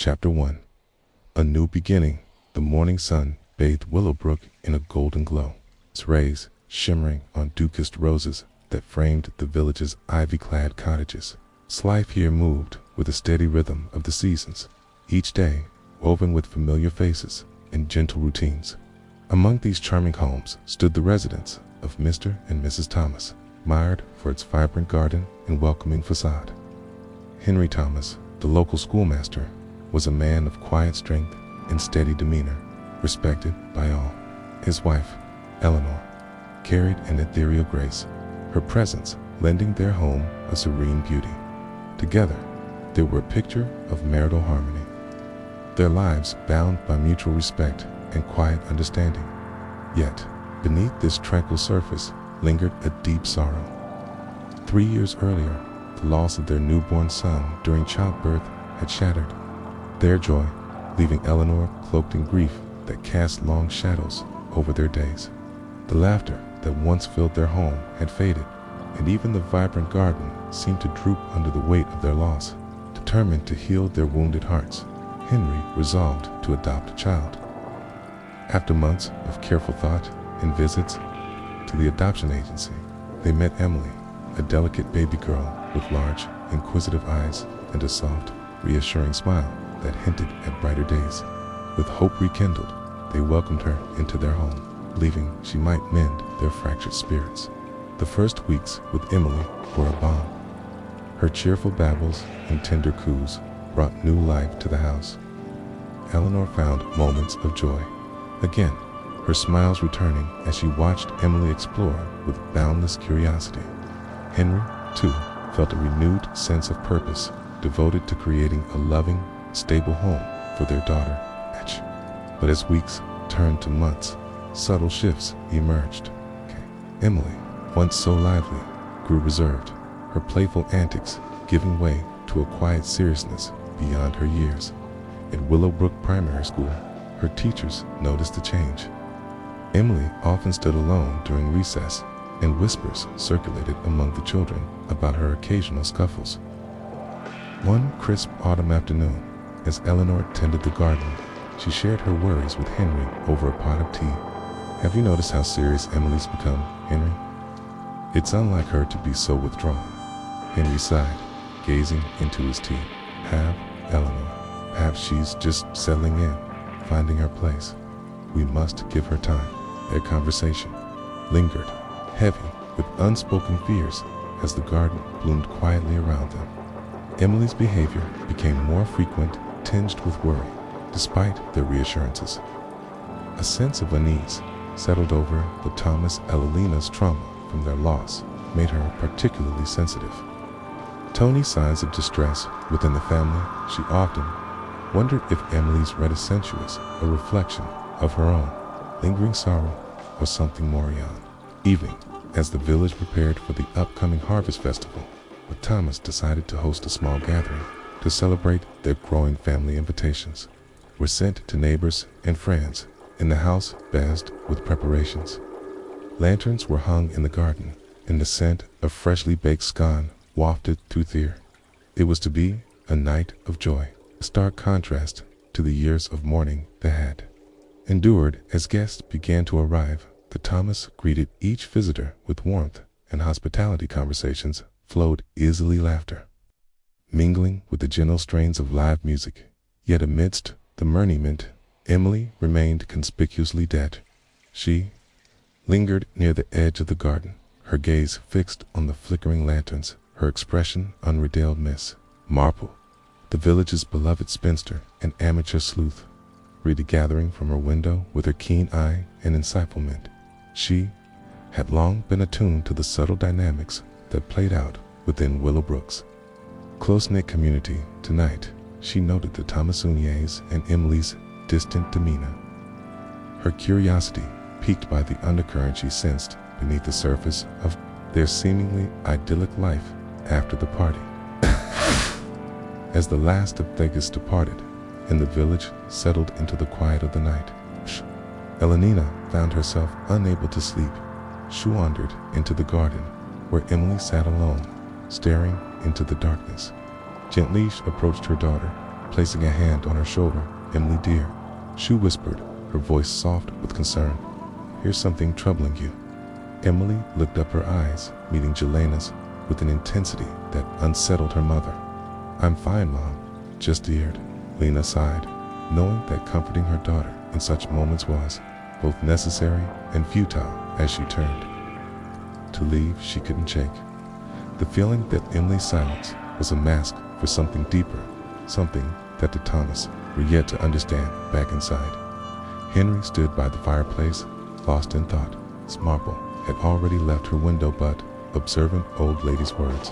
Chapter 1. A New Beginning. The morning sun bathed Willowbrook in a golden glow, its rays shimmering on dew-kissed roses that framed the village's ivy-clad cottages. Life here moved with the steady rhythm of the seasons, each day woven with familiar faces and gentle routines. Among these charming homes stood the residence of Mr. and Mrs. Thomas, mired for its vibrant garden and welcoming facade. Henry Thomas, the local schoolmaster, was a man of quiet strength and steady demeanor, respected by all. His wife, Eleanor, carried an ethereal grace, her presence lending their home a serene beauty. Together, they were a picture of marital harmony, their lives bound by mutual respect and quiet understanding. Yet, beneath this tranquil surface lingered a deep sorrow. 3 years earlier, the loss of their newborn son during childbirth had shattered their joy, leaving Eleanor cloaked in grief that cast long shadows over their days. The laughter that once filled their home had faded, and even the vibrant garden seemed to droop under the weight of their loss. Determined to heal their wounded hearts, Henry resolved to adopt a child. After months of careful thought and visits to the adoption agency, they met Emily, a delicate baby girl with large, inquisitive eyes and a soft, reassuring smile that hinted at brighter days. With hope rekindled, they welcomed her into their home, believing she might mend their fractured spirits. The first weeks with Emily were a balm. Her cheerful babbles and tender coos brought new life to the house. Eleanor found moments of joy again, her smiles returning as she watched Emily explore with boundless curiosity. Henry, too, felt a renewed sense of purpose, devoted to creating a loving, stable home for their daughter, Etch. But as weeks turned to months, subtle shifts emerged. Emily, once so lively, grew reserved, her playful antics giving way to a quiet seriousness beyond her years. At Willowbrook Primary School, her teachers noticed the change. Emily often stood alone during recess, and whispers circulated among the children about her occasional scuffles. One crisp autumn afternoon, as Eleanor tended the garden, she shared her worries with Henry over a pot of tea. "Have you noticed how serious Emily's become, Henry? It's unlike her to be so withdrawn." Henry sighed, gazing into his tea. "Have, Eleanor. Perhaps she's just settling in, finding her place. We must give her time." Their conversation lingered, heavy with unspoken fears, as the garden bloomed quietly around them. Emily's behavior became more frequent, tinged with worry, despite their reassurances. A sense of unease settled over the Thomas Elelina's trauma from their loss, made her particularly sensitive. Tony signs of distress within the family, she often wondered if Emily's reticence was a reflection of her own lingering sorrow or something more beyond. Evening, as the village prepared for the upcoming harvest festival, but Thomas decided to host a small gathering to celebrate their growing family. Invitations were sent to neighbors and friends, and the house buzzed with preparations. Lanterns were hung in the garden, and the scent of freshly baked scone wafted through the air. It was to be a night of joy, a stark contrast to the years of mourning they had endured. As guests began to arrive, the Thomas greeted each visitor with warmth, and hospitality conversations flowed easily, laughter mingling with the gentle strains of live music. Yet amidst the merriment, Emily remained conspicuously dead. She lingered near the edge of the garden, her gaze fixed on the flickering lanterns, her expression unrevealed. Miss Marple, the village's beloved spinster and amateur sleuth, read the gathering from her window with her keen eye and insightfulness. She had long been attuned to the subtle dynamics that played out within Willowbrook's close-knit community. Tonight, she noted the Thomasuniers and Emily's distant demeanor. Her curiosity piqued by the undercurrent she sensed beneath the surface of their seemingly idyllic life after the party. As the last of the guests departed, and the village settled into the quiet of the night, Elena found herself unable to sleep. She wandered into the garden, where Emily sat alone, staring into the darkness. Gently she approached her daughter, Placing a hand on her shoulder, "Emily dear," she whispered, her voice soft with concern. "Here's something troubling you." Emily looked up, her eyes meeting Jelena's with an intensity that unsettled her mother. "I'm fine, Mom," just deared. Lena sighed, knowing that comforting her daughter in such moments was both necessary and futile. As she turned to leave, she couldn't shake the feeling that Emily's silence was a mask for something deeper, something that the Thomas were yet to understand. Back inside, Henry stood by the fireplace, lost in thought. Miss Marple had already left her window, but observant old lady's words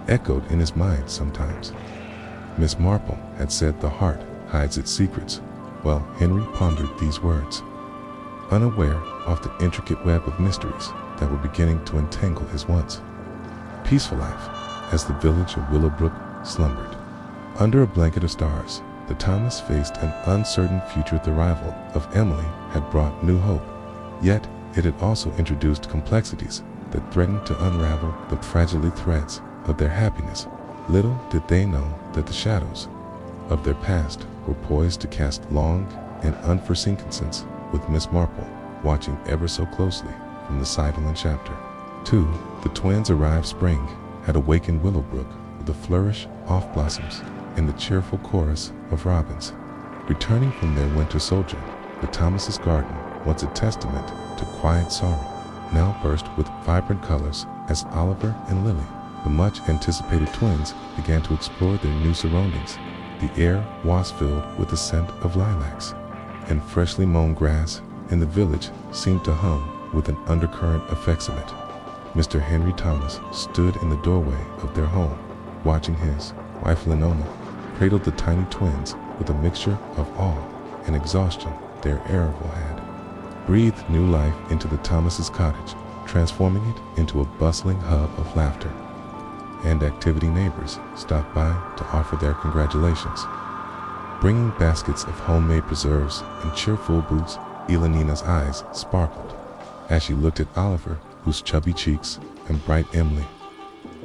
echoed in his mind sometimes. Miss Marple had said the heart hides its secrets. Well, Henry pondered these words, unaware of the intricate web of mysteries that were beginning to entangle his once peaceful life. As the village of Willowbrook slumbered under a blanket of stars, the Thomas faced an uncertain future. The arrival of Emily had brought new hope, yet it had also introduced complexities that threatened to unravel the fragile threads of their happiness. Little did they know that the shadows of their past were poised to cast long and unforeseen consequences, with Miss Marple watching ever so closely from the sideline. Chapter 2. The twins arrived. Spring had awakened Willowbrook with a flourish of blossoms and the cheerful chorus of robins. Returning from their winter sojourn, the Thomases' garden, once a testament to quiet sorrow, now burst with vibrant colors as Oliver and Lily, the much-anticipated twins, began to explore their new surroundings. The air was filled with the scent of lilacs and freshly mown grass, and the village seemed to hum with an undercurrent of affectionate. Mr. Henry Thomas stood in the doorway of their home, watching his wife Lenona cradle the tiny twins with a mixture of awe and exhaustion. Their arrival had breathed new life into the Thomases' cottage, transforming it into a bustling hub of laughter and activity. Neighbors stopped by to offer their congratulations, bringing baskets of homemade preserves and cheerful boots. Elenina's eyes sparkled as she looked at Oliver, whose chubby cheeks, and bright Emily.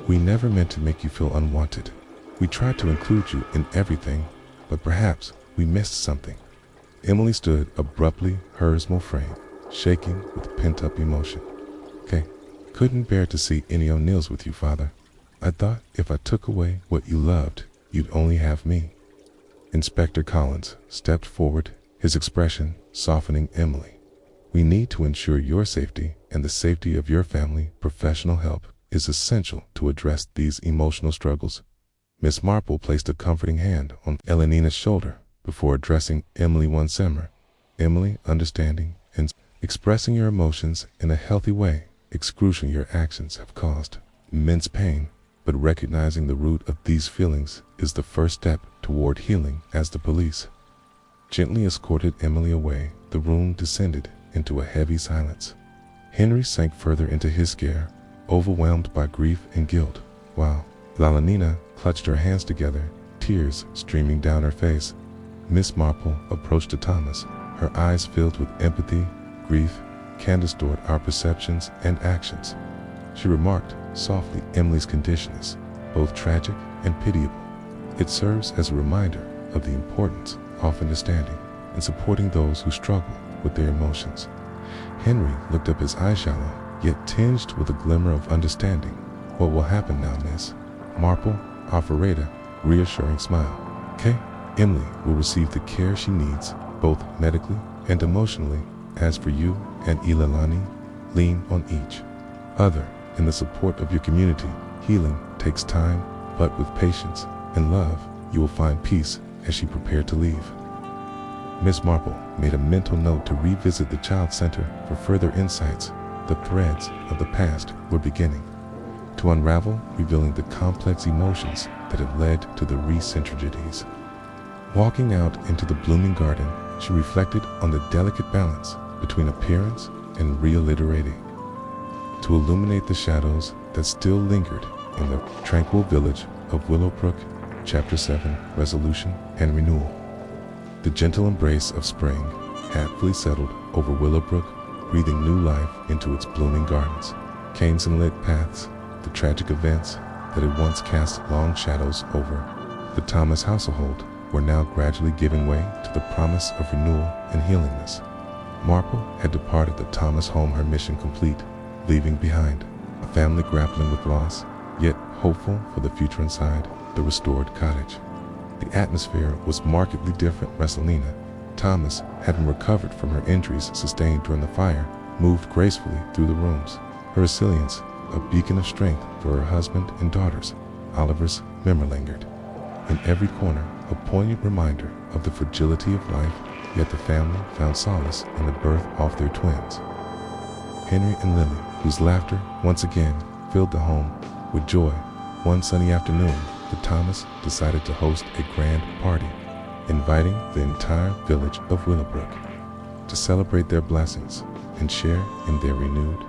"We never meant to make you feel unwanted. We tried to include you in everything, but perhaps we missed something." Emily stood abruptly, her small frame shaking with pent-up emotion. Couldn't bear to see any O'Neills with you, Father. I thought if I took away what you loved, you'd only have me." Inspector Collins stepped forward, his expression softening. "Emily, we need to ensure your safety and the safety of your family. Professional help is essential to address these emotional struggles." Miss Marple placed a comforting hand on Elenina's shoulder before addressing Emily one summer. "Emily, understanding and expressing your emotions in a healthy way. Excruciating your actions have caused immense pain, but recognizing the root of these feelings is the first step toward healing." As the police gently escorted Emily away, the room descended into a heavy silence. Henry sank further into his chair, overwhelmed by grief and guilt, while Elenina clutched her hands together, tears streaming down her face. Miss Marple approached to Thomas, her eyes filled with empathy. "Grief can distort our perceptions and actions," she remarked softly. "Emily's condition is both tragic and pitiable. It serves as a reminder of the importance of understanding and supporting those who struggle with their emotions." Henry looked up, his eyes shallow, yet tinged with a glimmer of understanding. "What will happen now, Miss Marple?" offered a reassuring smile. "Emily will receive the care she needs, both medically and emotionally. As for you and Ileilani, lean on each other in the support of your community. Healing takes time, but with patience and love, you will find peace." As she prepared to leave, Miss Marple made a mental note to revisit the Child Center for further insights. The threads of the past were beginning to unravel, revealing the complex emotions that had led to the recent tragedies. Walking out into the blooming garden, she reflected on the delicate balance between appearance and reiterating to illuminate the shadows that still lingered in the tranquil village of Willowbrook. Chapter 7. Resolution and Renewal. The gentle embrace of spring had fully settled over Willowbrook, breathing new life into its blooming gardens. Canes and lit paths, the tragic events that had once cast long shadows over the Thomas household were now gradually giving way to the promise of renewal and healingness. Marple had departed the Thomas home, her mission complete, leaving behind a family grappling with loss, yet hopeful for the future inside the restored cottage. The atmosphere was markedly different. Messalina, Thomas, having recovered from her injuries sustained during the fire, moved gracefully through the rooms, her resilience a beacon of strength for her husband and daughters. Oliver's memory lingered. In every corner, a poignant reminder of the fragility of life, yet the family found solace in the birth of their twins. Henry and Lily, whose laughter once again filled the home with joy. One sunny afternoon, the Thomas decided to host a grand party, inviting the entire village of Willowbrook to celebrate their blessings and share in their renewed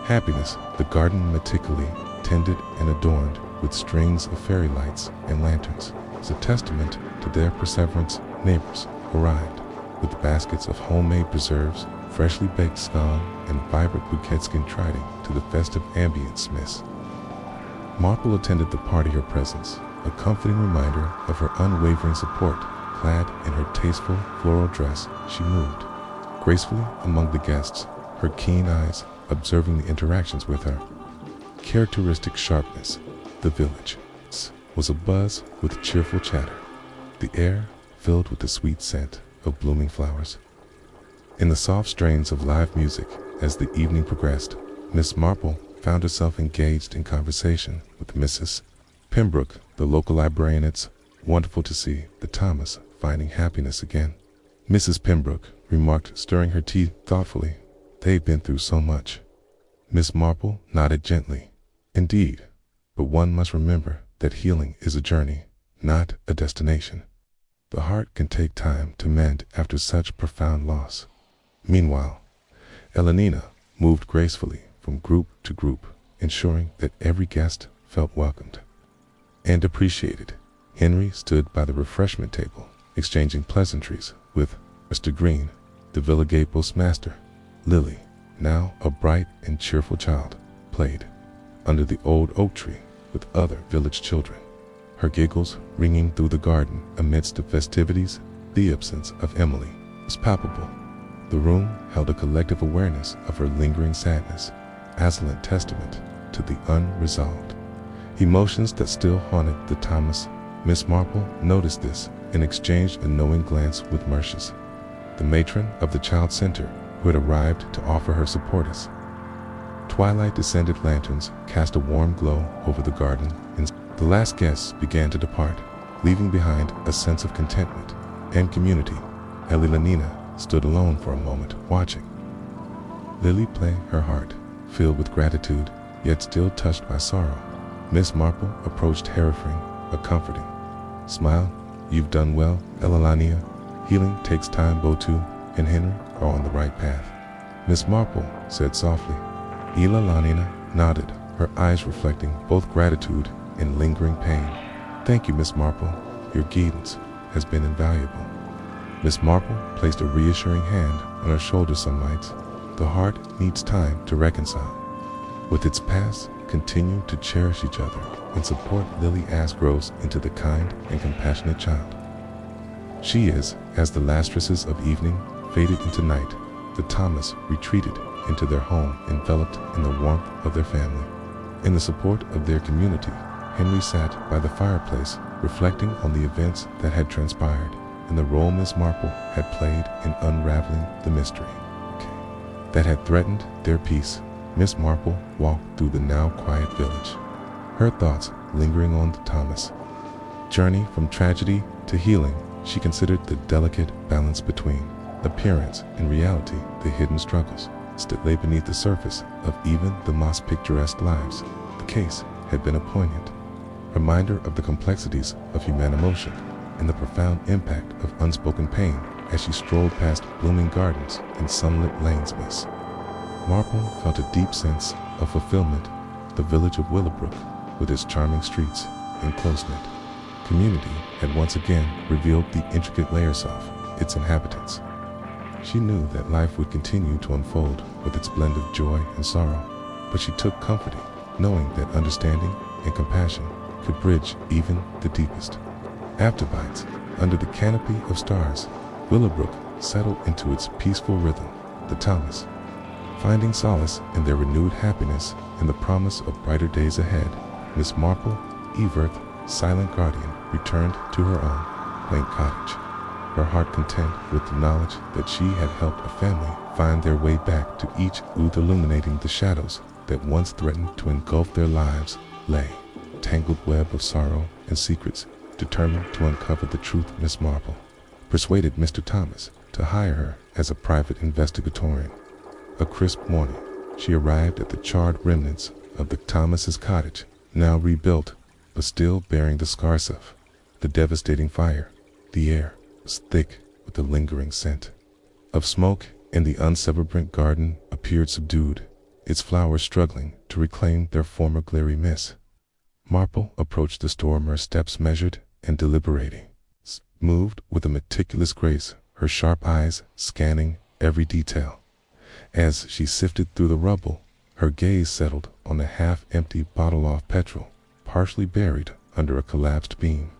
happiness. The garden, meticulously tended and adorned with strings of fairy lights and lanterns, as a testament to their perseverance. Neighbors arrived with baskets of homemade preserves, freshly baked scone, and vibrant bouquets contributing to the festive ambience. Miss Marple attended the party. Her presence, a comforting reminder of her unwavering support. Clad in her tasteful floral dress, she moved gracefully among the guests, her keen eyes observing the interactions with her characteristic sharpness. The village was abuzz with cheerful chatter, the air filled with the sweet scent of blooming flowers and the soft strains of live music. As the evening progressed, Miss Marple found herself engaged in conversation with Mrs. Pembroke, the local librarian. It's wonderful to see the Thomas finding happiness again, Mrs. Pembroke remarked, stirring her tea thoughtfully. They've been through so much. Miss Marple nodded gently. Indeed, but one must remember that healing is a journey, not a destination. The heart can take time to mend after such profound loss. Meanwhile, Elenina moved gracefully from group to group, ensuring that every guest felt welcomed and appreciated. Henry stood by the refreshment table, exchanging pleasantries with Mr. Green, the Villa Gate postmaster. Lily, now a bright and cheerful child, played under the old oak tree with other village children, her giggles ringing through the garden amidst the festivities. The absence of Emily was palpable. The room held a collective awareness of her lingering sadness, excellent testament to the unresolved emotions that still haunted the Thomas. Miss Marple noticed this and exchanged a knowing glance with Mercius, the matron of the child center, who had arrived to offer her supporters. Twilight-descended lanterns cast a warm glow over the garden, and the last guests began to depart, leaving behind a sense of contentment and community. Elenina stood alone for a moment, watching Lily play, her heart filled with gratitude, yet still touched by sorrow. Miss Marple approached, offering a comforting smile. You've done well, Elenina. Healing takes time. Botu and Henry are on the right path, Miss Marple said softly. Elenina nodded, her eyes reflecting both gratitude and lingering pain. Thank you, Miss Marple. Your guidance has been invaluable. Miss Marple placed a reassuring hand on her shoulder. Some nights, the heart needs time to reconcile with its past. Continue to cherish each other and support Lily as grows into the kind and compassionate child she is. As the last stresses of evening faded into night, the Thomas retreated into their home, enveloped in the warmth of their family and the support of their community. Henry sat by the fireplace, reflecting on the events that had transpired and the role Miss Marple had played in unraveling the mystery that had threatened their peace. Miss Marple walked through the now quiet village, her thoughts lingering on the Thomas journey from tragedy to healing. She considered the delicate balance between appearance and reality, the hidden struggles that lay beneath the surface of even the most picturesque lives. The case had been a poignant reminder of the complexities of human emotion and the profound impact of unspoken pain. As she strolled past blooming gardens and sunlit lanes, Miss Marple felt a deep sense of fulfillment. The village of Willowbrook, with its charming streets and close-knit community, had once again revealed the intricate layers of its inhabitants. She knew that life would continue to unfold with its blend of joy and sorrow, but she took comfort in knowing that understanding and compassion could bridge even the deepest afterbites. Under the canopy of stars, Willowbrook settled into its peaceful rhythm. The Thomas, finding solace in their renewed happiness and the promise of brighter days ahead, Miss Marple, Eve's silent guardian, returned to her own quaint cottage, her heart content with the knowledge that she had helped a family find their way back to each with illuminating the shadows that once threatened to engulf their lives. Lay a tangled web of sorrow and secrets. Determined to uncover the truth, Miss Marple persuaded Mr. Thomas to hire her as a private investigatorian. A crisp morning, she arrived at the charred remnants of the Thomas's cottage, now rebuilt, but still bearing the scars of the devastating fire. The air was thick with the lingering scent of smoke, and the unsevered garden appeared subdued, its flowers struggling to reclaim their former glary mist. Marple approached the store, her steps measured and deliberating, moved with a meticulous grace, her sharp eyes scanning every detail. As she sifted through the rubble, her gaze settled on a half-empty bottle of petrol, partially buried under a collapsed beam.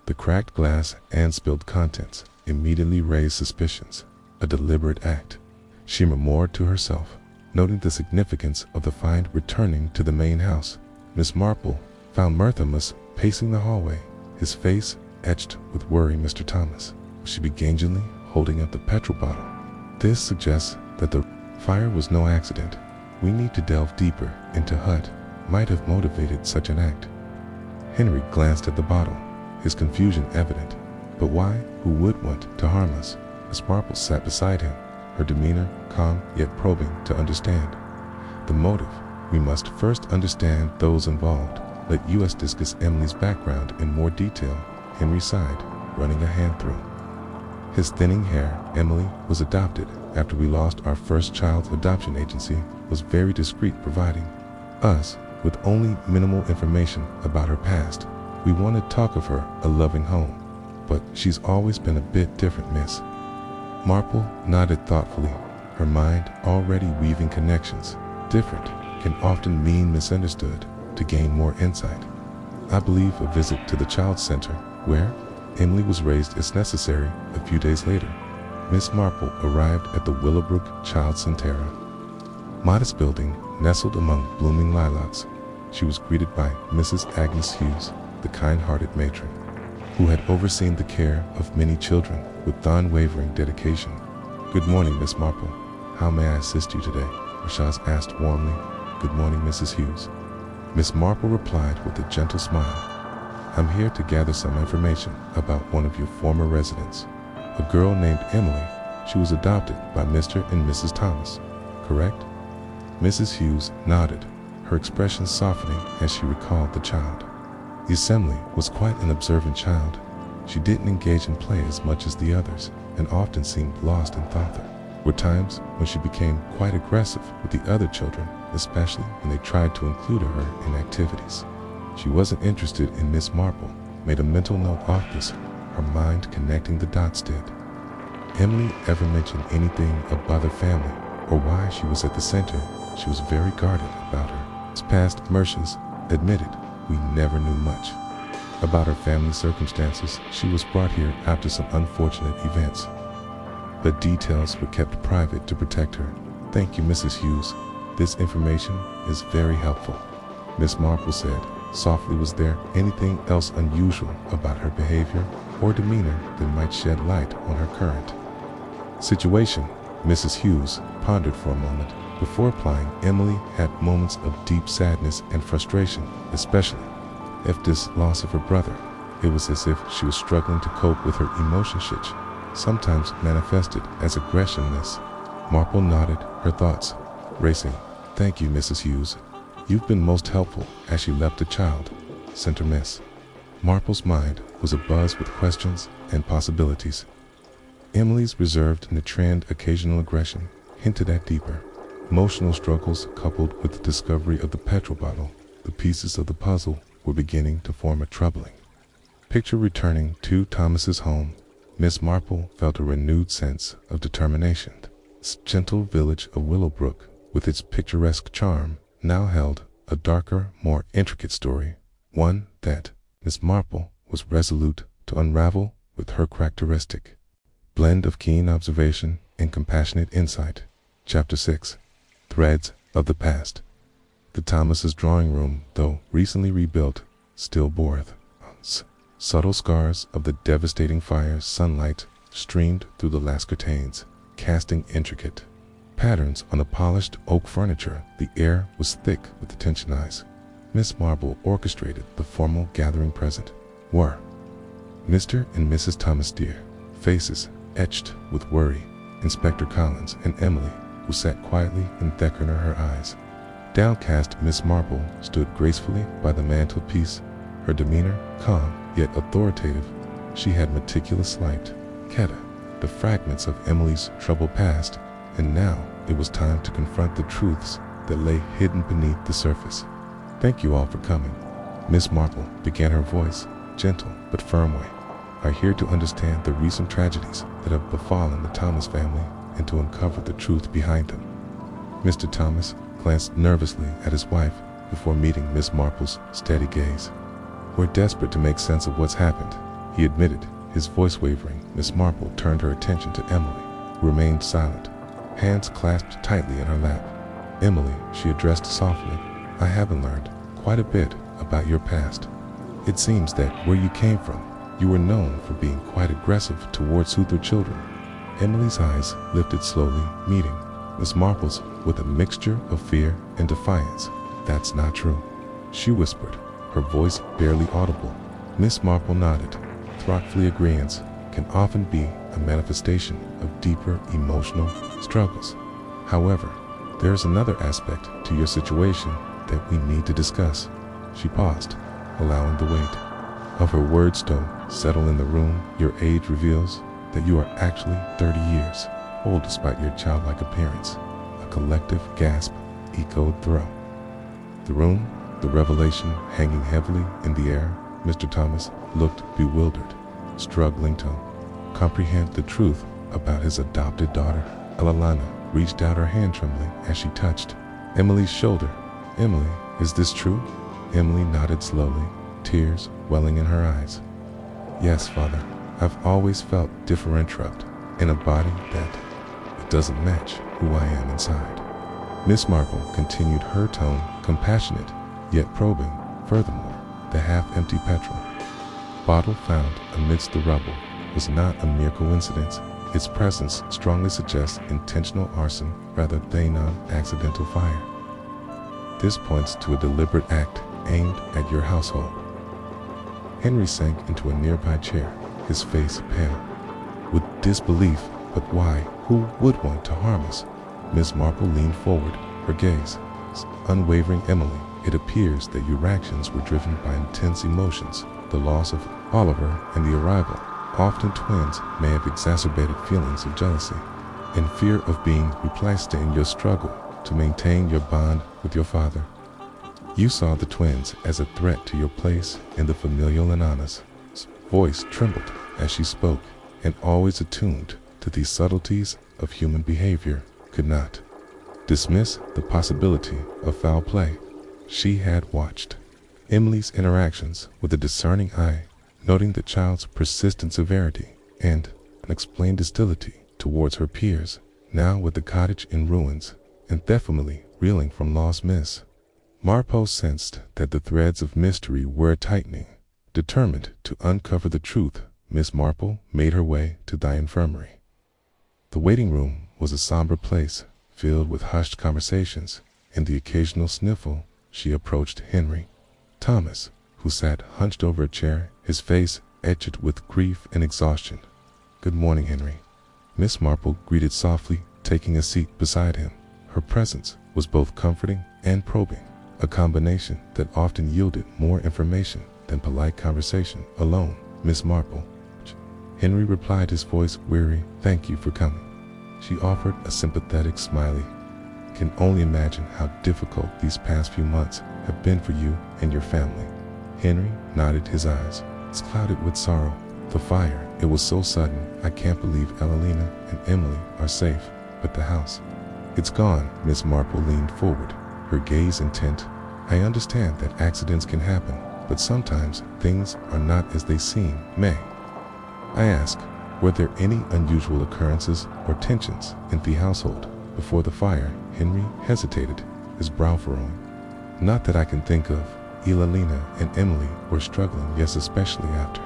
The cracked glass and spilled contents immediately raised suspicions. A deliberate act, she murmured to herself, noting the significance of the find. Returning to the main house, Miss Marple found Marthamus pacing the hallway, his face etched with worry. Mr. Thomas, she begrudgingly holding up the petrol bottle. This suggests that the fire was no accident. We need to delve deeper into what might have motivated such an act. Henry glanced at the bottle, his confusion evident. But why? Who would want to harm us? Miss Marple sat beside him, her demeanor calm yet probing to understand the motive. We must first understand those involved. Let us discuss Emily's background in more detail. Henry sighed, running a hand through his thinning hair. Emily was adopted after we lost our first child. Adoption agency was very discreet, providing us with only minimal information about her past. We want to talk of her a loving home, but she's always been a bit different, Miss Marple nodded thoughtfully, her mind already weaving connections. Different can often mean misunderstood. To gain more insight, I believe a visit to the child center, where Emily was raised, is necessary. A few days later, Miss Marple arrived at the Willowbrook Child Center, modest building nestled among blooming lilacs. She was greeted by Mrs. Agnes Hughes, the kind-hearted matron, who had overseen the care of many children with unwavering dedication. Good morning, Miss Marple. How may I assist you today? Rashaz asked warmly. Good morning, Mrs. Hughes. Miss Marple replied with a gentle smile. I'm here to gather some information about one of your former residents, a girl named Emily. She was adopted by Mr. and Mrs. Thomas, correct? Mrs. Hughes nodded, her expression softening as she recalled the child. The assembly was quite an observant child. She didn't engage in play as much as the others, and often seemed lost in thought. There were times when she became quite aggressive with the other children, especially when they tried to include her in activities. She wasn't interested in. Miss Marple made a mental note of this, her mind connecting the dots. Did Emily ever mention anything about her family or why she was at the center? She was very guarded about her past. Mercians admitted we never knew much about her family circumstances. She was brought here after some unfortunate events, but details were kept private to protect her. Thank you, Mrs. Hughes. This information is very helpful, Miss Marple said softly. Was there anything else unusual about her behavior or demeanor that might shed light on her current situation? Mrs. Hughes pondered for a moment before replying. Emily had moments of deep sadness and frustration, especially after this loss of her brother. It was as if she was struggling to cope with her emotions, which sometimes manifested as aggression. Miss Marple nodded, her thoughts racing. Thank you, Mrs. Hughes. You've been most helpful. As she left the child center, Miss Marple's mind was abuzz with questions and possibilities. Emily's reserved and trend occasional aggression hinted at deeper emotional struggles, coupled with the discovery of the petrol bottle. The pieces of the puzzle were beginning to form a troubling picture. Returning to Thomas's home, Miss Marple felt a renewed sense of determination. This gentle village of Willowbrook, with its picturesque charm, now held a darker, more intricate story, one that Miss Marple was resolute to unravel with her characteristic blend of keen observation and compassionate insight. Chapter 6. Threads of the Past. The Thomases' drawing room, though recently rebuilt, still boreth subtle scars of the devastating fire's sunlight streamed through the lattice curtains, casting intricate patterns on the polished oak furniture. The air was thick with attention eyes. Miss Marple orchestrated the formal gathering present. Were Mr. and Mrs. Thomas Dear, faces etched with worry, Inspector Collins and Emily, who sat quietly in Thackeray her eyes. Downcast Miss Marple stood gracefully by the mantelpiece, her demeanor calm yet authoritative. She had meticulous light the fragments of Emily's troubled past, and now it was time to confront the truths that lay hidden beneath the surface. Thank you all for coming. Miss Marple began, her voice gentle but firm way. Are here to understand the recent tragedies that have befallen the Thomas family and to uncover the truth behind them. Mr. Thomas glanced nervously at his wife before meeting Miss Marple's steady gaze. We're desperate to make sense of what's happened, he admitted, his voice wavering. Miss Marple turned her attention to Emily, who remained silent, hands clasped tightly in her lap. Emily, she addressed softly, I haven't learned quite a bit about your past. It seems that where you came from, you were known for being quite aggressive towards Souther children. Emily's eyes lifted slowly, meeting Miss Marple's with a mixture of fear and defiance. That's not true, she whispered, her voice barely audible. Miss Marple nodded. Thoughtfully agreeance can often be a manifestation of deeper emotional struggles. However, there is another aspect to your situation that we need to discuss. She paused, allowing the weight of her words to settle in the room. Your age reveals that you are actually 30 years old despite your childlike appearance. A collective gasp echoed through the room, the revelation hanging heavily in the air. Mr. Thomas looked bewildered, struggling to comprehend the truth about his adopted daughter. Alalana reached out her hand, trembling as she touched Emily's shoulder. Emily, is this true? Emily nodded slowly, tears welling in her eyes. Yes, Father, I've always felt differentiated in a body that it doesn't match who I am inside. Miss Marple continued, her tone compassionate yet probing. Furthermore, the half-empty petrol bottle found amidst the rubble was not a mere coincidence. Its presence strongly suggests intentional arson rather than accidental fire. This points to a deliberate act aimed at your household. Henry sank into a nearby chair, his face pale with disbelief. But why? Who would want to harm us? Miss Marple leaned forward, her gaze unwavering. Emily, it appears that your actions were driven by intense emotions. The loss of Oliver and the arrival, often twins, may have exacerbated feelings of jealousy and fear of being replaced in your struggle to maintain your bond with your father. You saw the twins as a threat to your place in the familial. Anana's voice trembled as she spoke, and always attuned to the subtleties of human behavior, could not dismiss the possibility of foul play. She had watched Emily's interactions with a discerning eye, noting the child's persistent severity and unexplained hostility towards her peers. Now, with the cottage in ruins and definitely reeling from loss, Miss Marple sensed that the threads of mystery were tightening. Determined to uncover the truth, Miss Marple made her way to the infirmary. The waiting room was a somber place, filled with hushed conversations and the occasional sniffle. She approached Henry Thomas, who sat hunched over a chair, his face etched with grief and exhaustion. Good morning, Henry. Miss Marple greeted softly, taking a seat beside him. Her presence was both comforting and probing, a combination that often yielded more information than polite conversation alone. Miss Marple. Henry replied, his voice weary. Thank you for coming. She offered a sympathetic smiley. Can only imagine how difficult these past few months have been for you and your family. Henry nodded, his eyes clouded with sorrow. The fire, it was so sudden. I can't believe Elalina and Emily are safe, but the house, it's gone. Miss Marple leaned forward, her gaze intent. I understand that accidents can happen, but sometimes things are not as they seem. May I asked, were there any unusual occurrences or tensions in the household before the fire? Henry hesitated, his brow furrowing. Not that I can think of. Elalina and Emily were struggling, yes, especially after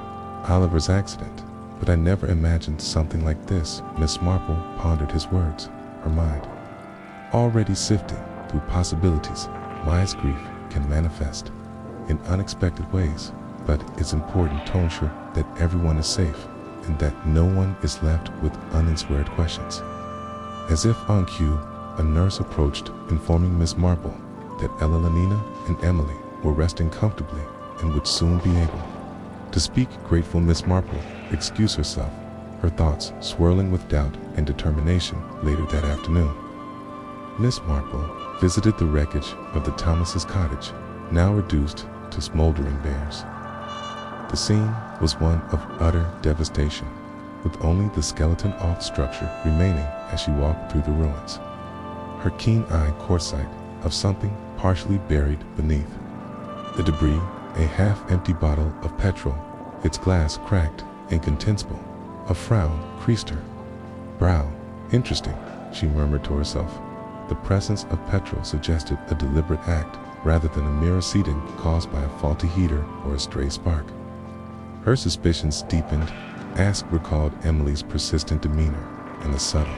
Oliver's accident. But I never imagined something like this. Miss Marple pondered his words, her mind already sifting through possibilities. Maya's grief can manifest in unexpected ways, but it's important to ensure that everyone is safe and that no one is left with unanswered questions. As if on cue, a nurse approached, informing Miss Marple that Elalina and Emily were resting comfortably and would soon be able to speak. Grateful Miss Marple excused herself, her thoughts swirling with doubt and determination. Later that afternoon, Miss Marple visited the wreckage of the Thomases' cottage, now reduced to smoldering bears. The scene was one of utter devastation, with only the skeleton-off structure remaining as she walked through the ruins. Her keen eye caught sight of something partially buried beneath the debris, a half-empty bottle of petrol, its glass cracked and contemptible. A frown creased her brow. Interesting, she murmured to herself. The presence of petrol suggested a deliberate act rather than a mere accident caused by a faulty heater or a stray spark. Her suspicions deepened. Ask recalled Emily's persistent demeanor and the subtle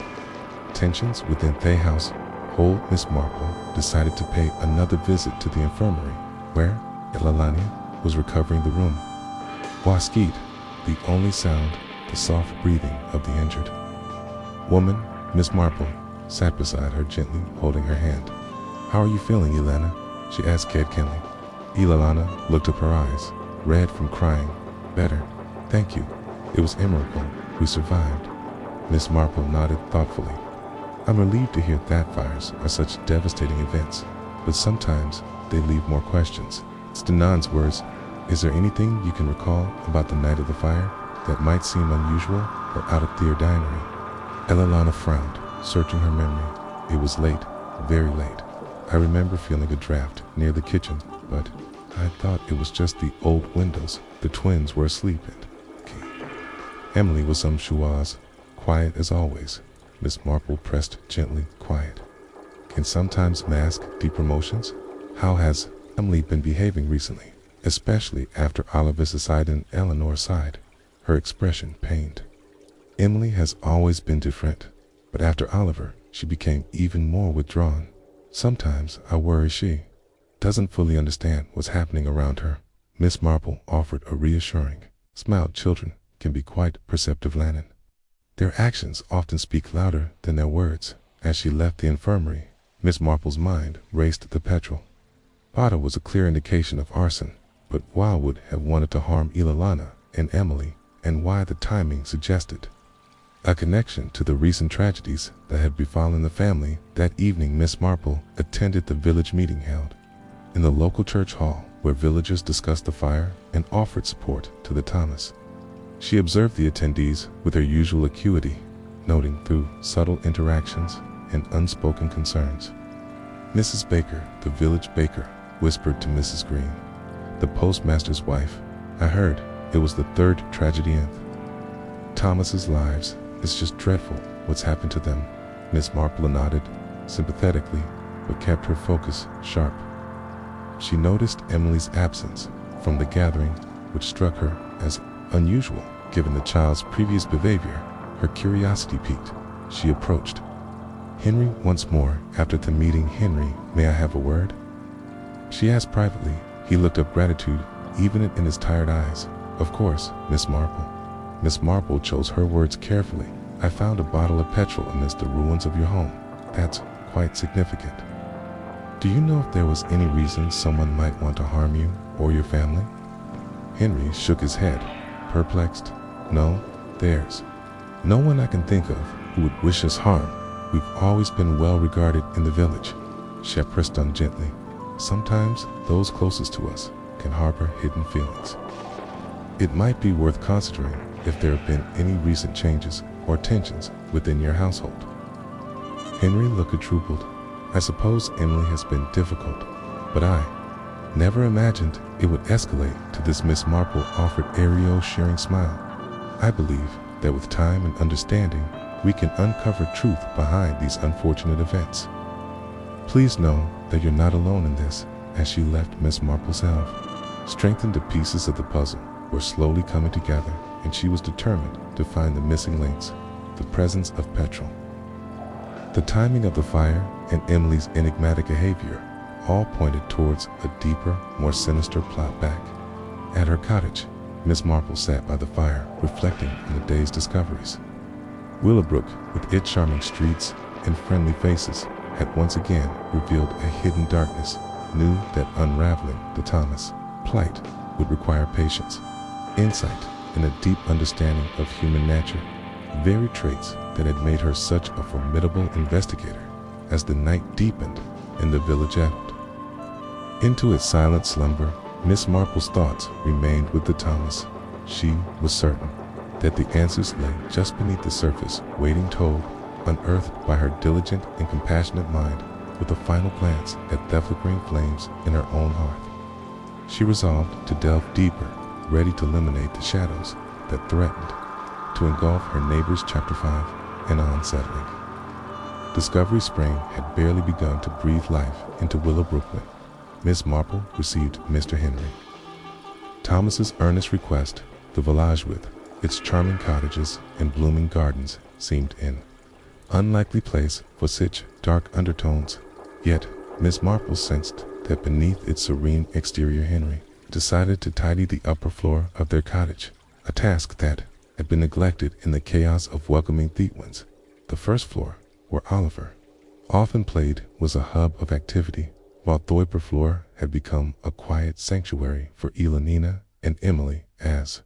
tensions within the house. Whole Miss Marple decided to pay another visit to the infirmary, where Elalina was recovering the room. Waskeed, the only sound, the soft breathing of the injured woman. Miss Marple sat beside her, gently holding her hand. How are you feeling, Elena? She asked Kenly. Elalina looked up, her eyes red from crying. Better, thank you. It was a miracle we survived. Miss Marple nodded thoughtfully. I'm relieved to hear that fires are such devastating events, but sometimes they leave more questions. Stenan's words, is there anything you can recall about the night of the fire that might seem unusual or out of the ordinary? Elalina frowned, searching her memory. It was late, very late. I remember feeling a draft near the kitchen, but I thought it was just the old windows the twins were asleep in. Emily was sumptuous, quiet as always. Miss Marple pressed gently. Quiet can sometimes mask deep emotions. How has Emily been behaving recently, especially after Oliver's aside and Eleanor's side? Her expression pained. Emily has always been different, but after Oliver, she became even more withdrawn. Sometimes I worry she doesn't fully understand what's happening around her. Miss Marple offered a reassuring smile. Children can be quite perceptive, Lannon. Their actions often speak louder than their words. As she left the infirmary, Miss Marple's mind raced the petrol. Bottle was a clear indication of arson, but why would have wanted to harm Elalina and Emily, and why the timing suggested a connection to the recent tragedies that had befallen the family. That evening, Miss Marple attended the village meeting held in the local church hall, where villagers discussed the fire and offered support to the Thomas. She observed the attendees with her usual acuity, noting through subtle interactions and unspoken concerns. Mrs. Baker, the village baker, whispered to Mrs. Green, the postmaster's wife, I heard it was the third tragedy in Thomas's lives. It's just dreadful what's happened to them. Miss Marple nodded sympathetically, but kept her focus sharp. She noticed Emily's absence from the gathering, which struck her as unusual given the child's previous behavior. Her curiosity piqued. She approached Henry once more. After the meeting, Henry, may I have a word? She asked privately. He looked up, gratitude even in his tired eyes. Of course, Miss Marple. Miss Marple chose her words carefully. I found a bottle of petrol amidst the ruins of your home. That's quite significant. Do you know if there was any reason someone might want to harm you or your family? Henry shook his head, perplexed. No, there's no one I can think of who would wish us harm. We've always been well regarded in the village. She pressed on gently. Sometimes those closest to us can harbor hidden feelings. It might be worth considering if there have been any recent changes or tensions within your household. Henry looked troubled. I suppose Emily has been difficult, but I never imagined it would escalate to this. Miss Marple offered a reassuring smile. I believe that with time and understanding, we can uncover truth behind these unfortunate events. Please know that you're not alone in this." As she left Miss Marple's helve, strengthened the pieces of the puzzle were slowly coming together, and she was determined to find the missing links, the presence of petrol, the timing of the fire, and Emily's enigmatic behavior all pointed towards a deeper, more sinister plot back. At her cottage, Miss Marple sat by the fire, reflecting on the day's discoveries. Willowbrook, with its charming streets and friendly faces, had once again revealed a hidden darkness, knew that unraveling the Thomas plight would require patience, insight, and a deep understanding of human nature, very traits that had made her such a formidable investigator. As the night deepened and the village echoed into its silent slumber, Miss Marple's thoughts remained with the Thomas. She was certain that the answers lay just beneath the surface, waiting told, unearthed by her diligent and compassionate mind. With a final glance at the flickering flames in her own hearth, she resolved to delve deeper, ready to eliminate the shadows that threatened to engulf her neighbors. Chapter 5, an unsettling discovery. Spring had barely begun to breathe life into Willowbrook when Miss Marple received Mr. Henry Thomas's earnest request. The village, with its charming cottages and blooming gardens, seemed an unlikely place for such dark undertones. Yet Miss Marple sensed that beneath its serene exterior Henry decided to tidy the upper floor of their cottage, a task that had been neglected in the chaos of welcoming Thebans. The first floor, where Oliver often played, was a hub of activity, while the upper floor had become a quiet sanctuary for Elanina and Emily. As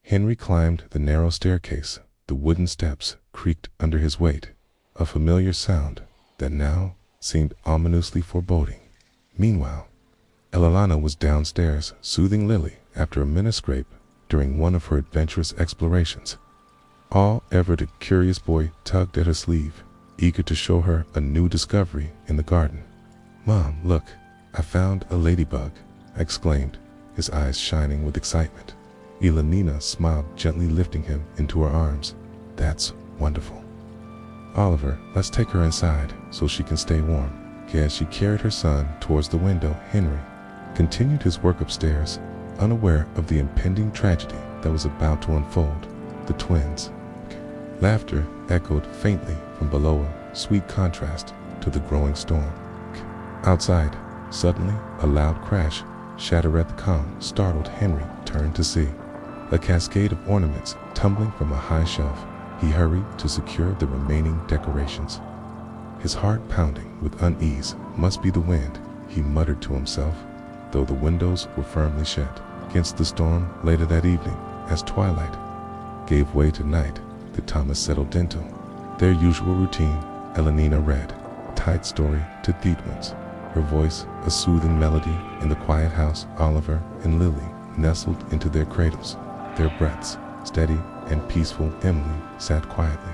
Henry climbed the narrow staircase, the wooden steps creaked under his weight, a familiar sound that now seemed ominously foreboding. Meanwhile, Elalana was downstairs soothing Lily after a minute scrape during one of her adventurous explorations. All ever the curious boy tugged at her sleeve, eager to show her a new discovery in the garden. "Mom, look, I found a ladybug," exclaimed, his eyes shining with excitement. Elanina smiled, gently lifting him into her arms. "That's wonderful. Oliver, let's take her inside so she can stay warm." As she carried her son towards the window, Henry continued his work upstairs, unaware of the impending tragedy that was about to unfold. The twins' laughter echoed faintly from below, a sweet contrast to the growing storm. Outside, suddenly, a loud crash shattered at the calm. Startled, Henry turned to see a cascade of ornaments tumbling from a high shelf. He hurried to secure the remaining decorations, his heart pounding with unease. "Must be the wind," he muttered to himself, though the windows were firmly shut against the storm. Later that evening, as twilight gave way to night, the Thomas settled into their usual routine. Elanina read a tight story to Thebans, her voice a soothing melody in the quiet house. Oliver and Lily nestled into their cradles, their breaths steady and peaceful. Emily sat quietly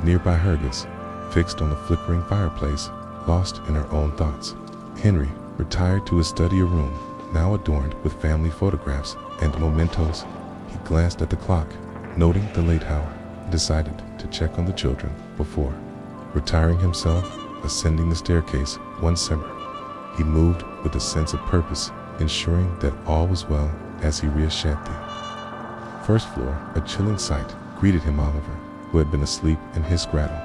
nearby, Hergus fixed on the flickering fireplace, lost in her own thoughts. Henry retired to his study room, now adorned with family photographs and mementos. He glanced at the clock, noting the late hour, and decided to check on the children before retiring himself. Ascending the staircase one summer, he moved with a sense of purpose, ensuring that all was well. As he reached the first floor, a chilling sight greeted him. Oliver, who had been asleep in his cradle,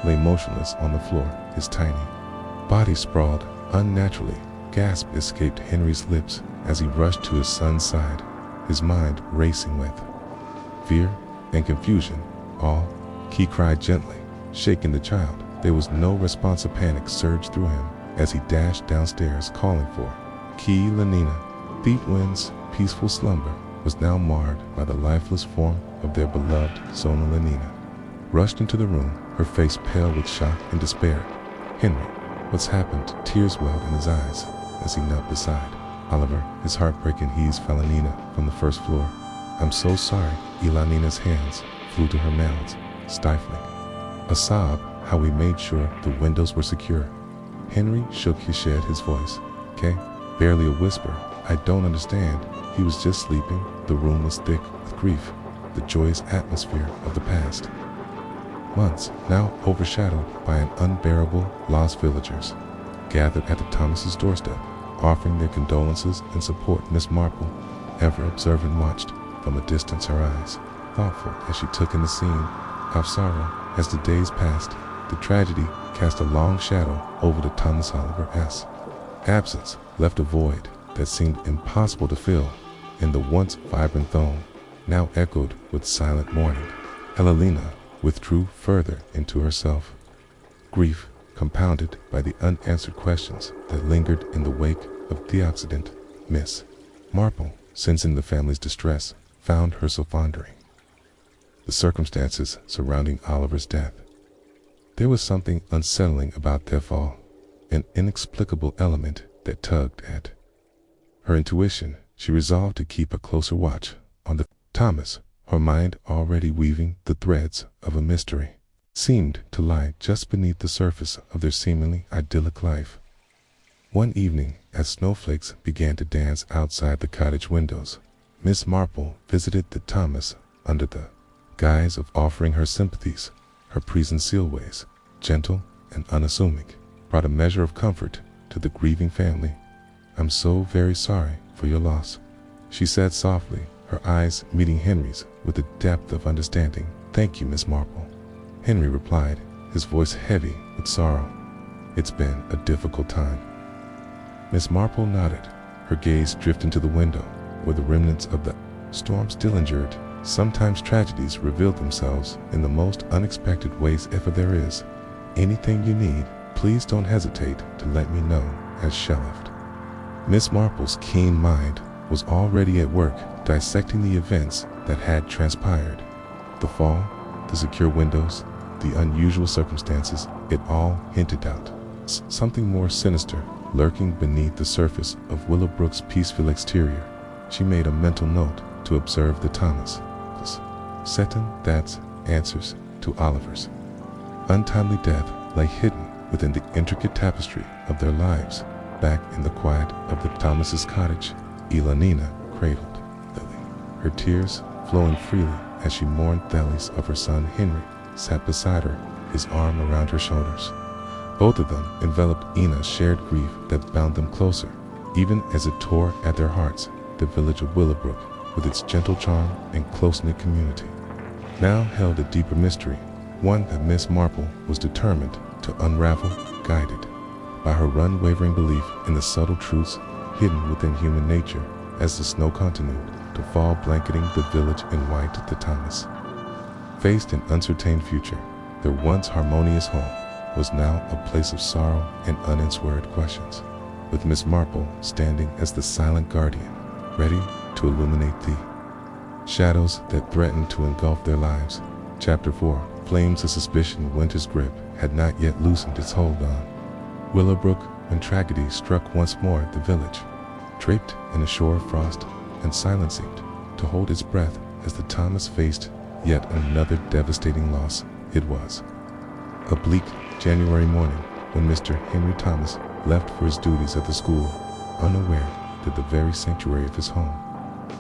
lay motionless on the floor, his tiny body sprawled unnaturally. Gasp escaped Henry's lips as he rushed to his son's side, his mind racing with fear and confusion. "All," he cried gently, shaking the child. There was no response. A panic surged through him as he dashed downstairs, calling for Key Lanina. Thebans' peaceful slumber was now marred by the lifeless form of their beloved Sona. Lanina rushed into the room, her face pale with shock and despair. "Henry, what's happened?" Tears welled in his eyes as he knelt beside Oliver, his heartbreaking. He's Elanina from the first floor. "I'm so sorry." Elanina's hands flew to her mouth, stifling a sob. "How we made sure the windows were secure." Henry shook his head, his voice barely a whisper. "I don't understand. He was just sleeping." The room was thick with grief. the joyous atmosphere of the past. Months, now overshadowed by an unbearable lost villagers, gathered at the Thomases' doorstep, offering their condolences and support. Miss Marple, ever observant, watched from a distance, her eyes thoughtful as she took in the scene of sorrow. As the days passed, the tragedy cast a long shadow over the Thomas Oliver's absence, left a void that seemed impossible to fill, and the once vibrant throng now echoed with silent mourning. Evelina withdrew further into herself, grief compounded by the unanswered questions that lingered in the wake of the accident. Miss Marple, sensing the family's distress, found herself pondering the circumstances surrounding Oliver's death. There was something unsettling about their fall, an inexplicable element that tugged at her intuition. She resolved to keep a closer watch on the Thomas, her mind already weaving the threads of a mystery seemed to lie just beneath the surface of their seemingly idyllic life. One evening, as snowflakes began to dance outside the cottage windows, Miss Marple visited the Thomas under the guise of offering her sympathies. Her presence, ways gentle and unassuming, brought a measure of comfort to the grieving family. "I'm so very sorry for your loss," she said softly, her eyes meeting Henry's with a depth of understanding. "Thank you, Miss Marple," Henry replied, his voice heavy with sorrow. "It's been a difficult time." Miss Marple nodded, her gaze drifting to the window, where the remnants of the storm still endured. Sometimes tragedies reveal themselves in the most unexpected ways. "If there is anything you need, please don't hesitate to let me know," as she left. Miss Marple's keen mind was already at work dissecting the events that had transpired. The fall, the secure windows, the unusual circumstances, it all hinted out something more sinister lurking beneath the surface of Willowbrook's peaceful exterior. She made a mental note to observe the Thomas, setting that's answers to Oliver's untimely death lay hidden within the intricate tapestry of their lives. Back in the quiet of the Thomases' cottage, Evelina cradled Lily, her tears flowing freely as she mourned the loss of her son. Henry sat beside her, his arm around her shoulders. Both of them enveloped in a shared grief that bound them closer, even as it tore at their hearts. The village of Willowbrook, with its gentle charm and close-knit community, now held a deeper mystery, one that Miss Marple was determined to unravel, guided by her unwavering belief in the subtle truths hidden within human nature. As the snow continued to fall, blanketing the village in white, the Thomas faced an uncertain future. Their once harmonious home was now a place of sorrow and unanswered questions, with Miss Marple standing as the silent guardian, ready to illuminate the shadows that threatened to engulf their lives. Chapter 4. Flames of suspicion. Winter's grip had not yet loosened its hold on Willowbrook when tragedy struck once more at the village. Draped in a shore of frost, and silence seemed to hold its breath as the Thomas faced yet another devastating loss. It was a bleak January morning when Mr. Henry Thomas left for his duties at the school, unaware that the very sanctuary of his home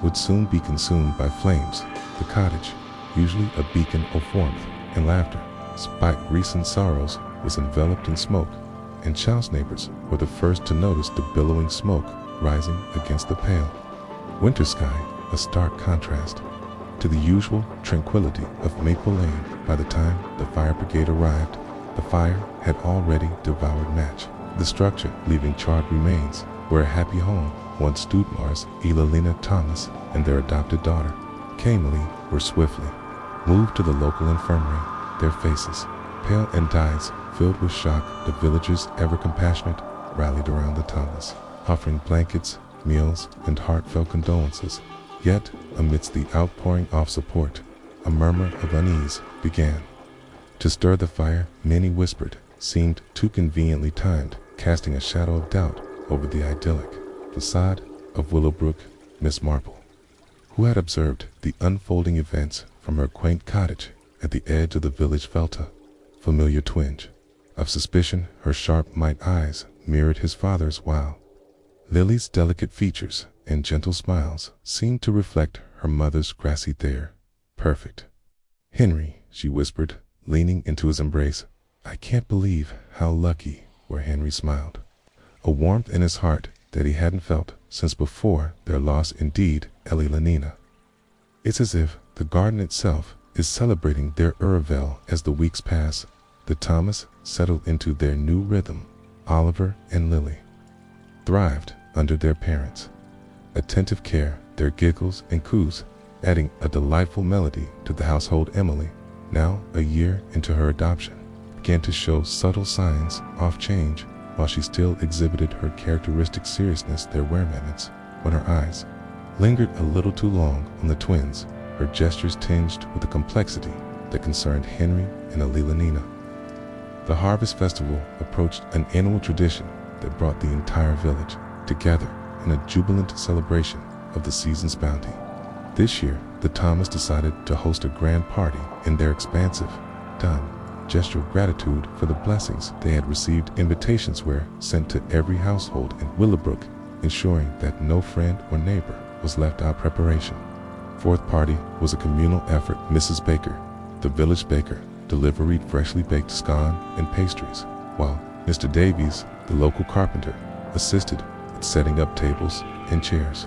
would soon be consumed by flames. The cottage, usually a beacon of warmth and laughter, despite recent sorrows, was enveloped in smoke, and Chow's neighbors were the first to notice the billowing smoke rising against the pale winter sky, a stark contrast to the usual tranquility of Maple Lane. By the time the fire brigade arrived, the fire had already devoured much the structure, leaving charred remains where a happy home once stood. Mars, Evelina Thomas, and their adopted daughter, Camille, were swiftly moved to the local infirmary, their faces pale and eyes filled with shock. The villagers, ever compassionate, rallied around the Thomas, offering blankets, meals, and heartfelt condolences. Yet, amidst the outpouring of support, a murmur of unease began to stir the fire. Many whispered, seemed too conveniently timed, casting a shadow of doubt over the idyllic facade of Willowbrook. Miss Marple, who had observed the unfolding events from her quaint cottage at the edge of the village, felt a familiar twinge of suspicion. Her sharp bright eyes mirrored his father's, while Lily's delicate features and gentle smiles seemed to reflect her mother's grassy hair. Perfect. Henry, she whispered, leaning into his embrace. I can't believe how lucky, where Henry smiled. A warmth in his heart that he hadn't felt since before their loss indeed, Elenina. It's as if the garden itself is celebrating their Urvel as the weeks pass. The Thomas settled into their new rhythm. Oliver and Lily thrived under their parents' attentive care, their giggles and coos, adding a delightful melody to the household. Emily, now a year into her adoption, began to show subtle signs of change. While she still exhibited her characteristic seriousness, there were moments when her eyes lingered a little too long on the twins, her gestures tinged with a complexity that concerned Henry and Elenina. The Harvest Festival approached, an annual tradition that brought the entire village together in a jubilant celebration of the season's bounty. This year, the Thomas decided to host a grand party in their expansive, gesture of gratitude for the blessings they had received. Invitations were sent to every household in Willowbrook, ensuring that no friend or neighbor was left out. Preparation. Fourth party was a communal effort. Mrs. Baker, the village baker, delivered freshly baked scone and pastries, while Mr. Davies, the local carpenter, assisted with setting up tables and chairs.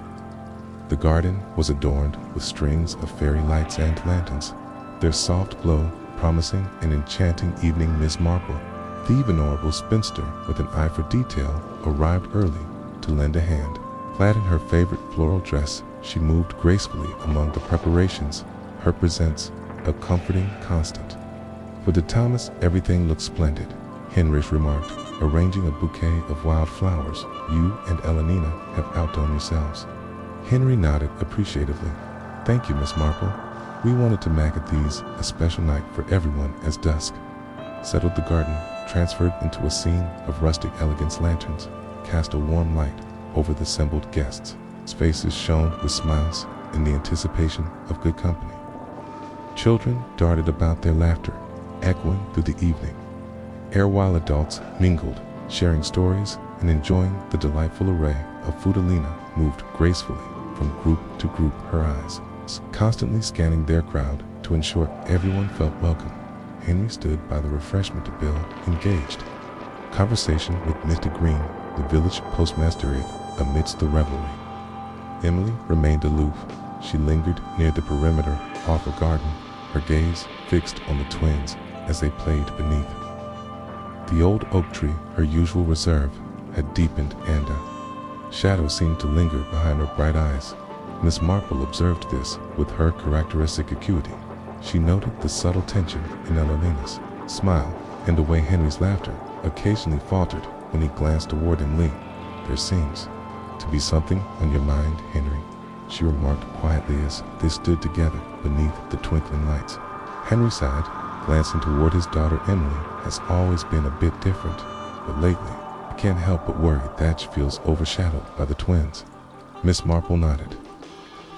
The garden was adorned with strings of fairy lights and lanterns, their soft glow promising an enchanting evening. Miss Marple, the venerable spinster with an eye for detail, arrived early to lend a hand. Clad in her favorite floral dress, she moved gracefully among the preparations, her presence a comforting constant. For the Thomas, everything looked splendid, Henry remarked, arranging a bouquet of wild flowers. You and Elenina have outdone yourselves. Henry nodded appreciatively. Thank you, Miss Marple. We wanted to make these a special night for everyone. As dusk settled, the garden transferred into a scene of rustic elegance. Lanterns cast a warm light over the assembled guests. Faces shone with smiles in the anticipation of good company. Children darted about, their laughter echoing through the evening air, while adults mingled, sharing stories and enjoying the delightful array of food. Alina moved gracefully from group to group, her eyes constantly scanning their crowd to ensure everyone felt welcome. Henry stood by the refreshment bill, engaged conversation with Mr. Green, the village postmaster, amidst the revelry. Emily remained aloof. She lingered near the perimeter of the garden, her gaze fixed on the twins as they played beneath. The old oak tree, her usual reserve, had deepened, and a shadow seemed to linger behind her bright eyes. Miss Marple observed this with her characteristic acuity. She noted the subtle tension in Elenina's smile and the way Henry's laughter occasionally faltered when he glanced toward Emily. There seems to be something on your mind, Henry, she remarked quietly as they stood together beneath the twinkling lights. Henry sighed, glancing toward his daughter. Emily has always been a bit different, but lately I can't help but worry that she feels overshadowed by the twins. Miss Marple nodded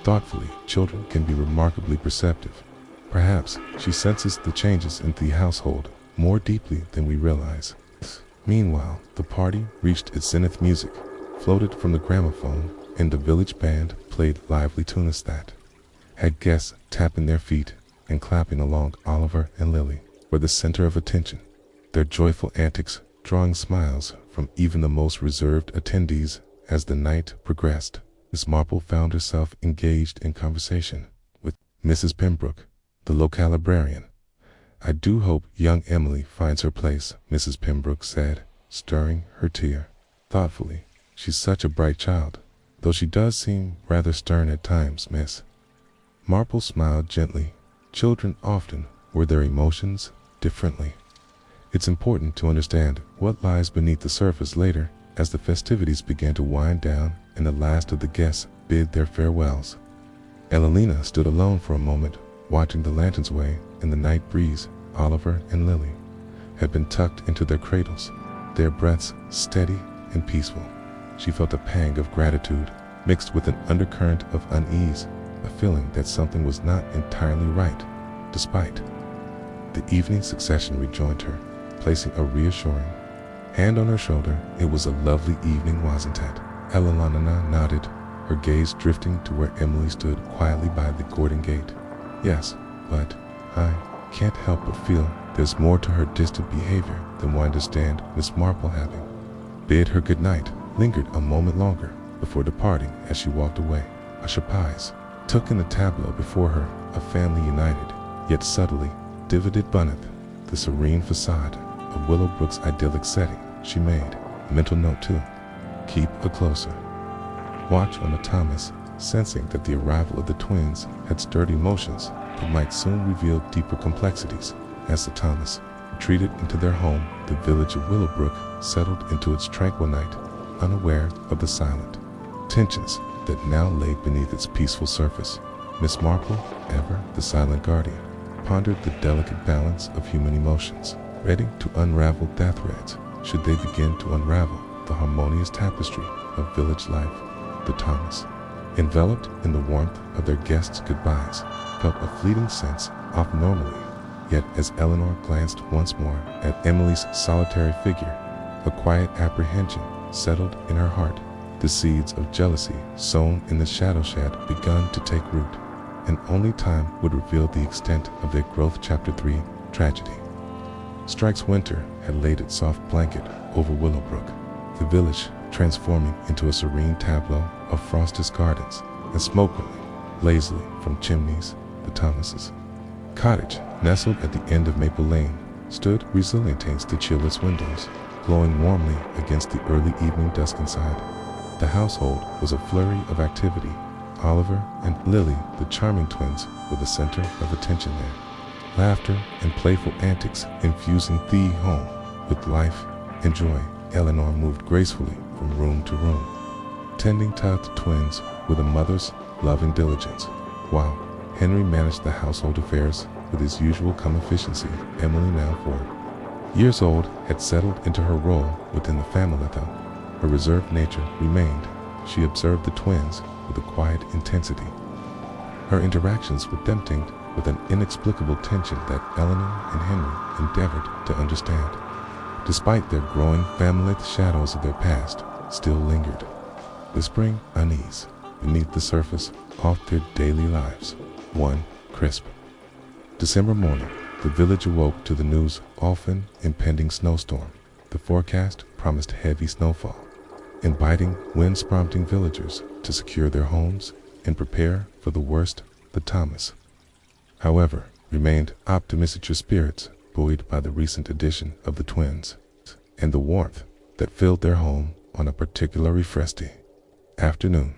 thoughtfully. Children can be remarkably perceptive. Perhaps she senses the changes in the household more deeply than we realize. Meanwhile, the party reached its zenith. Music floated from the gramophone, and the village band played lively tunes that had guests tapping their feet and clapping along. Oliver and Lily were the center of attention, their joyful antics drawing smiles from even the most reserved attendees. As the night progressed, Miss Marple found herself engaged in conversation with Mrs. Pembroke, the local librarian. I do hope young Emily finds her place, Mrs. Pembroke said, stirring her tea thoughtfully. She's such a bright child, though she does seem rather stern at times. Miss Marple smiled gently. Children often wear their emotions differently. It's important to understand what lies beneath the surface. Later, as the festivities began to wind down and the last of the guests bid their farewells, Elenina stood alone for a moment, watching the lanterns sway in the night breeze. Oliver and Lily had been tucked into their cradles, their breaths steady and peaceful. She felt a pang of gratitude mixed with an undercurrent of unease, a feeling that something was not entirely right. Despite the evening succession rejoined her, placing a reassuring hand on her shoulder. It was a lovely evening, wasn't it? Elenina nodded, her gaze drifting to where Emily stood quietly by the garden gate. Yes, but I can't help but feel there's more to her distant behavior than we understand. Miss Marple, having bid her good night, lingered a moment longer before departing. As she walked away, a surprise took in the tableau before her, a family united, yet subtly divided beneath the serene facade of Willowbrook's idyllic setting. She made a mental note to keep a closer watch on the Thomas, sensing that the arrival of the twins had stirred emotions that might soon reveal deeper complexities. As the Thomas retreated into their home, the village of Willowbrook settled into its tranquil night, unaware of the silent tensions that now lay beneath its peaceful surface. Miss Marple, ever the silent guardian, pondered the delicate balance of human emotions, ready to unravel death threads should they begin to unravel the harmonious tapestry of village life. The Thomas, enveloped in the warmth of their guests' goodbyes, felt a fleeting sense of normality. Yet as Eleanor glanced once more at Emily's solitary figure, a quiet apprehension settled in her heart. The seeds of jealousy sown in the shadow had begun to take root, and only time would reveal the extent of their growth. Chapter 3, Tragedy. Strike's winter had laid its soft blanket over Willowbrook, the village transforming into a serene tableau of frosted gardens and smoke curling lazily from chimneys. The Thomases' cottage, nestled at the end of Maple Lane, stood resilient against the chillless windows, glowing warmly against the early evening dusk inside. The household was a flurry of activity. Oliver and Lily, the charming twins, were the center of attention there. Laughter and playful antics infusing the home with life and joy. Eleanor moved gracefully from room to room, tending to the twins with a mother's loving diligence, while Henry managed the household affairs with his usual calm efficiency. Emily, now 4 years old, had settled into her role within the family, though her reserved nature remained. She observed the twins with a quiet intensity, her interactions with them tinged with an inexplicable tension that Eleanor and Henry endeavored to understand. Despite their growing family, the shadows of their past still lingered, whispering unease beneath the surface of their daily lives. One crisp December morning, the village awoke to the news of an impending snowstorm. The forecast promised heavy snowfall and biting winds, prompting villagers to secure their homes and prepare for the worst. The Thomas, however, remained optimistic, their spirits buoyed by the recent addition of the twins and the warmth that filled their home on a particularly frosty afternoon.